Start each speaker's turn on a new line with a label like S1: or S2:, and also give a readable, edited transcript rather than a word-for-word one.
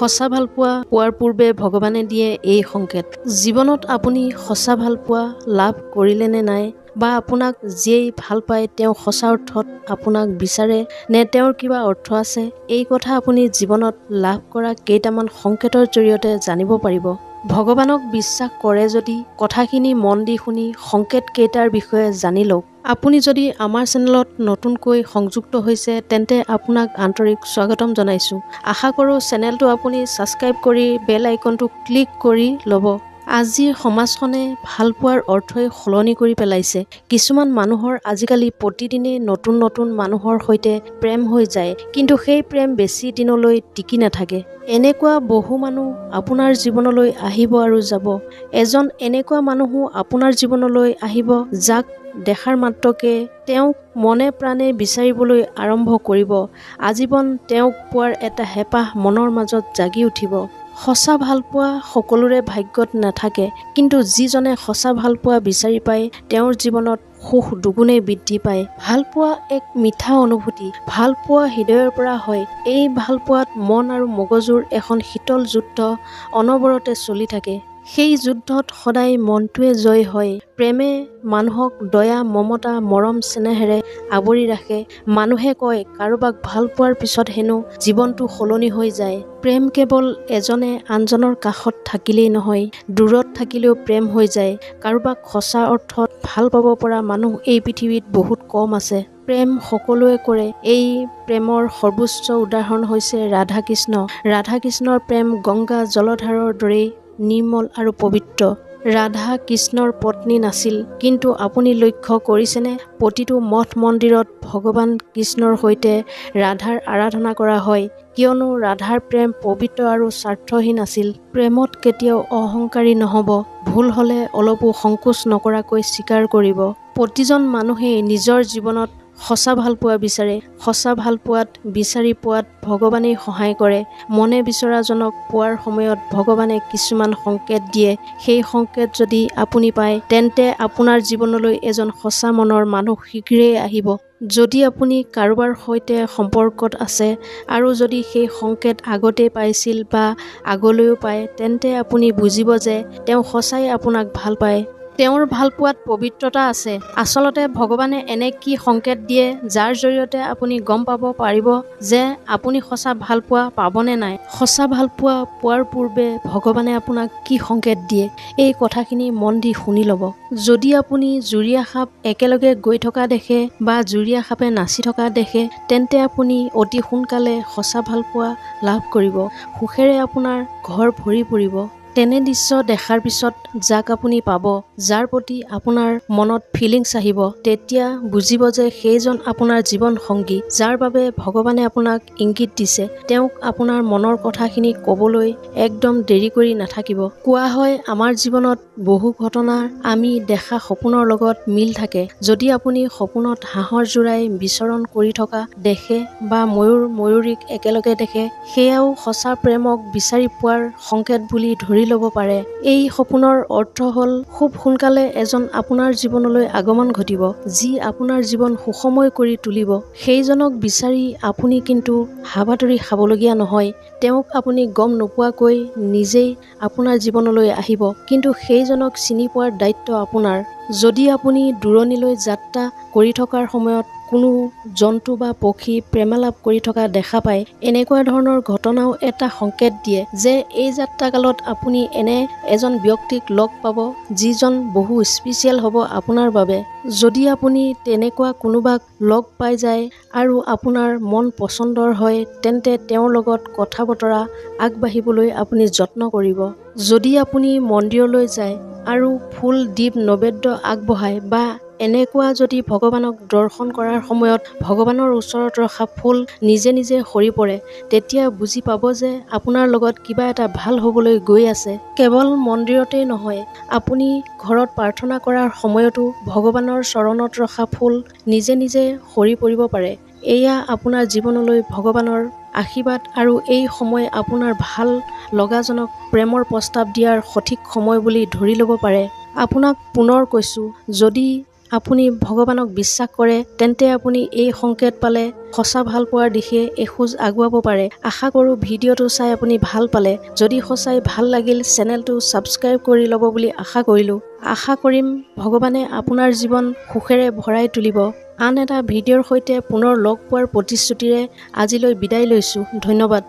S1: সঁচা ভালপোৱা পোৱাৰ পূৰ্বে ভগৱানে দিয়ে এই সংকেত। জীৱনত আপুনি সঁচা ভালপোৱা লাভ কৰিলে নে নাই, বা আপোনাক যিয়েই ভাল পায় তেওঁ সঁচা অৰ্থত আপোনাক বিচাৰে নে তেওঁৰ কিবা অৰ্থ আছে, এই কথা আপুনি জীৱনত লাভ কৰা কেইটামান সংকেতৰ জৰিয়তে জানিব পাৰিব। ভগৱানক বিশ্বাস কৰে যদি কথাখিনি মন দি শুনি সংকেত কেইটাৰ বিষয়ে জানি লওক। আপুনি যদি আমাৰ চেনেলত নতুনকৈ সংযুক্ত হৈছে তেন্তে আপোনাক আন্তৰিক স্বাগতম জনাইছোঁ। আশা কৰোঁ চেনেলটো আপুনি ছাবস্ক্ৰাইব কৰি বেল আইকনটো ক্লিক কৰি ল'ব। আজিৰ সমাজখনে ভালপোৱাৰ অৰ্থই সলনি কৰি পেলাইছে। কিছুমান মানুহৰ আজিকালি প্ৰতিদিনে নতুন নতুন মানুহৰ সৈতে প্ৰেম হৈ যায়, কিন্তু সেই প্ৰেম বেছি দিনলৈ টিকি নাথাকে। এনেকুৱা বহু মানুহ আপোনাৰ জীৱনলৈ আহিব আৰু যাব। এজন এনেকুৱা মানুহো আপোনাৰ জীৱনলৈ আহিব যাক দেখাৰ মাত্ৰকে তেওঁক মনে প্ৰাণে বিচাৰিবলৈ আৰম্ভ কৰিব। আজীৱন তেওঁক পোৱাৰ এটা হেঁপাহ মনৰ মাজত জাগি উঠিব। সঁচা ভালপোৱা সকলোৰে ভাগ্যত নাথাকে, কিন্তু যিজনে সঁচা ভালপোৱা বিচাৰি পায় তেওঁৰ জীৱনত সুখ দুগুণেই বৃদ্ধি পায়। ভালপোৱা এক মিঠা অনুভূতি। ভালপোৱা হৃদয়ৰ পৰা হয়। এই ভালপোৱাত মন আৰু মগজুৰ এখন শীতল যুদ্ধ অনবৰতে চলি থাকে। সেই যুদ্ধত সদায় মনটোৱে জয় হয়। প্ৰেমে মানুহক দয়া, মমতা, মৰম চেনেহেৰে আৱৰি ৰাখে। মানুহে কয় কাৰোবাক ভাল পোৱাৰ পিছত হেনো জীৱনটো সলনি হৈ যায়। প্ৰেম কেৱল এজনে আনজনৰ কাষত থাকিলেই নহয়, দূৰত থাকিলেও প্ৰেম হৈ যায়। কাৰোবাক সঁচা অৰ্থত ভাল পাব পৰা মানুহ এই পৃথিৱীত বহুত কম আছে। প্ৰেম সকলোৱে কৰে। এই প্ৰেমৰ সৰ্বোচ্চ উদাহৰণ হৈছে ৰাধা কৃষ্ণ। ৰাধা কৃষ্ণৰ প্ৰেম গংগা জলধাৰৰ দৰেই নিৰ্মল আৰু পবিত্ৰ। ৰাধা কৃষ্ণৰ পত্নী নাছিল, কিন্তু আপুনি লক্ষ্য কৰিছেনে প্ৰতিটো মঠ মন্দিৰত ভগৱান কৃষ্ণৰ সৈতে ৰাধাৰ আৰাধনা কৰা হয়, কিয়নো ৰাধাৰ প্ৰেম পবিত্ৰ আৰু স্বাৰ্থহীন আছিল। প্ৰেমত কেতিয়াও অহংকাৰী নহ'ব। ভুল হ'লে অলপো সংকোচ নকৰাকৈ স্বীকাৰ কৰিব। প্ৰতিজন মানুহেই নিজৰ জীৱনত সঁচা ভালপোৱা বিচাৰে। সঁচা ভালপোৱাত বিচাৰি পোৱাত ভগৱানেই সহায় কৰে। মনে বিচৰাজনক পোৱাৰ সময়ত ভগৱানে কিছুমান সংকেত দিয়ে। সেই সংকেত যদি আপুনি পায় তেন্তে আপোনাৰ জীৱনলৈ এজন সঁচা মনৰ মানুহ শীঘ্ৰেই আহিব। যদি আপুনি কাৰোবাৰ সৈতে সম্পৰ্কত আছে আৰু যদি সেই সংকেত আগতে পাইছিল বা আগলৈও পায়, তেন্তে আপুনি বুজিব যে তেওঁ সঁচাই আপোনাক ভাল পায়। তেওঁৰ ভালপোৱাত পবিত্ৰতা আছে। আচলতে ভগৱানে এনে কি সংকেত দিয়ে যাৰ জৰিয়তে আপুনি গম পাব পাৰিব যে আপুনি সঁচা ভালপোৱা পাবনে নাই। সঁচা ভালপোৱা পোৱাৰ পূৰ্বে ভগৱানে আপোনাক কি সংকেত দিয়ে এই কথাখিনি মন দি শুনি ল'ব। যদি আপুনি জুৰীয়া সাপ একেলগে গৈ থকা দেখে বা জুৰীয়া সাপে নাচি থকা দেখে, তেন্তে আপুনি অতি সোনকালে সঁচা ভালপোৱা লাভ কৰিব। সুখেৰে আপোনাৰ ঘৰ ভৰি পৰিব। তেনে দৃশ্য দেখাৰ পিছত যাক আপুনি পাব, যাৰ প্ৰতি আপোনাৰ মনত ফিলিংছ আহিব, তেতিয়া বুজিব যে সেইজন আপোনাৰ জীৱন সংগী, যাৰ বাবে ভগৱানে আপোনাক ইংগিত দিছে। তেওঁক আপোনাৰ মনৰ কথাখিনি ক'বলৈ একদম দেৰি কৰি নাথাকিব। কোৱা হয় আমাৰ জীৱনত বহু ঘটনা আমি দেখা সপোনৰ লগত মিল থাকে। যদি আপুনি সপোনত হাঁহৰ যোৰাই বিচৰণ কৰি থকা দেখে বা ময়ূৰ ময়ূৰীক একেলগে দেখে, সেয়াও সঁচা প্ৰেমক বিচাৰি পোৱাৰ সংকেত বুলি ধৰি ল'ব পাৰে। এই সপোনৰ অৰ্থ হ'ল খুব সোনকালে এজন আপোনাৰ জীৱনলৈ আগমন ঘটিব, যি আপোনাৰ জীৱন সুখময় কৰি তুলিব। সেইজনক বিচাৰি আপুনি কিন্তু হাবাথুৰি খাবলগীয়া নহয়। তেওঁক আপুনি গম নোপোৱাকৈ নিজেই আপোনাৰ জীৱনলৈ আহিব, কিন্তু সেইজনক চিনি পোৱাৰ দায়িত্ব আপোনাৰ। যদি আপুনি দূৰণিলৈ যাত্ৰা কৰি থকাৰ সময়ত কোনো জন্তু বা পক্ষী প্ৰেমালাপ কৰি থকা দেখা পায়, এনেকুৱা ধৰণৰ ঘটনাও এটা সংকেত দিয়ে যে এই যাত্ৰাকালত আপুনি এনে এজন ব্যক্তিক লগ পাব যিজন বহু স্পেচিয়েল হ'ব আপোনাৰ বাবে। যদি আপুনি তেনেকুৱা কোনোবাক লগ পাই যায় আৰু আপোনাৰ মন পচন্দৰ হয়, তেন্তে তেওঁৰ লগত কথা বতৰা আগবাঢ়িবলৈ আপুনি যত্ন কৰিব। যদি আপুনি মন্দিৰলৈ যায় আৰু ফুল দীপ নৈবেদ্য আগবঢ়ায় বা এনেকুৱা যদি ভগৱানক দৰ্শন কৰাৰ সময়ত ভগৱানৰ ওচৰত ৰখা ফুল নিজে নিজে সৰি পৰে, তেতিয়া বুজি পাব যে আপোনাৰ লগত কিবা এটা ভাল হ'বলৈ গৈ আছে। কেৱল মন্দিৰতেই নহয়, আপুনি ঘৰত প্ৰাৰ্থনা কৰাৰ সময়তো ভগৱানৰ চৰণত ৰখা ফুল নিজে নিজে সৰি পৰিব পাৰে। এয়া আপোনাৰ জীৱনলৈ ভগৱানৰ আশীৰ্বাদ আৰু এই সময় আপোনাৰ ভাল লগাজনক প্ৰেমৰ প্ৰস্তাৱ দিয়াৰ সঠিক সময় বুলি ধৰি ল'ব পাৰে। আপোনাক পুনৰ কৈছোঁ, যদি আপুনি ভগৱানক বিশ্বাস কৰে তেন্তে আপুনি এই সংকেত পালে সঁচা ভাল পোৱাৰ দিশে এখোজ আগুৱাব পাৰে। আশা কৰোঁ ভিডিঅ'টো চাই আপুনি ভাল পালে। যদি সঁচাই ভাল লাগিল চেনেলটো ছাবস্ক্ৰাইব কৰি ল'ব বুলি আশা কৰিলোঁ। আশা কৰিম ভগৱানে আপোনাৰ জীৱন সুখেৰে ভৰাই তুলিব। আন এটা ভিডিঅ'ৰ সৈতে পুনৰ লগ পোৱাৰ প্ৰতিশ্ৰুতিৰে আজিলৈ বিদায় লৈছোঁ। ধন্যবাদ।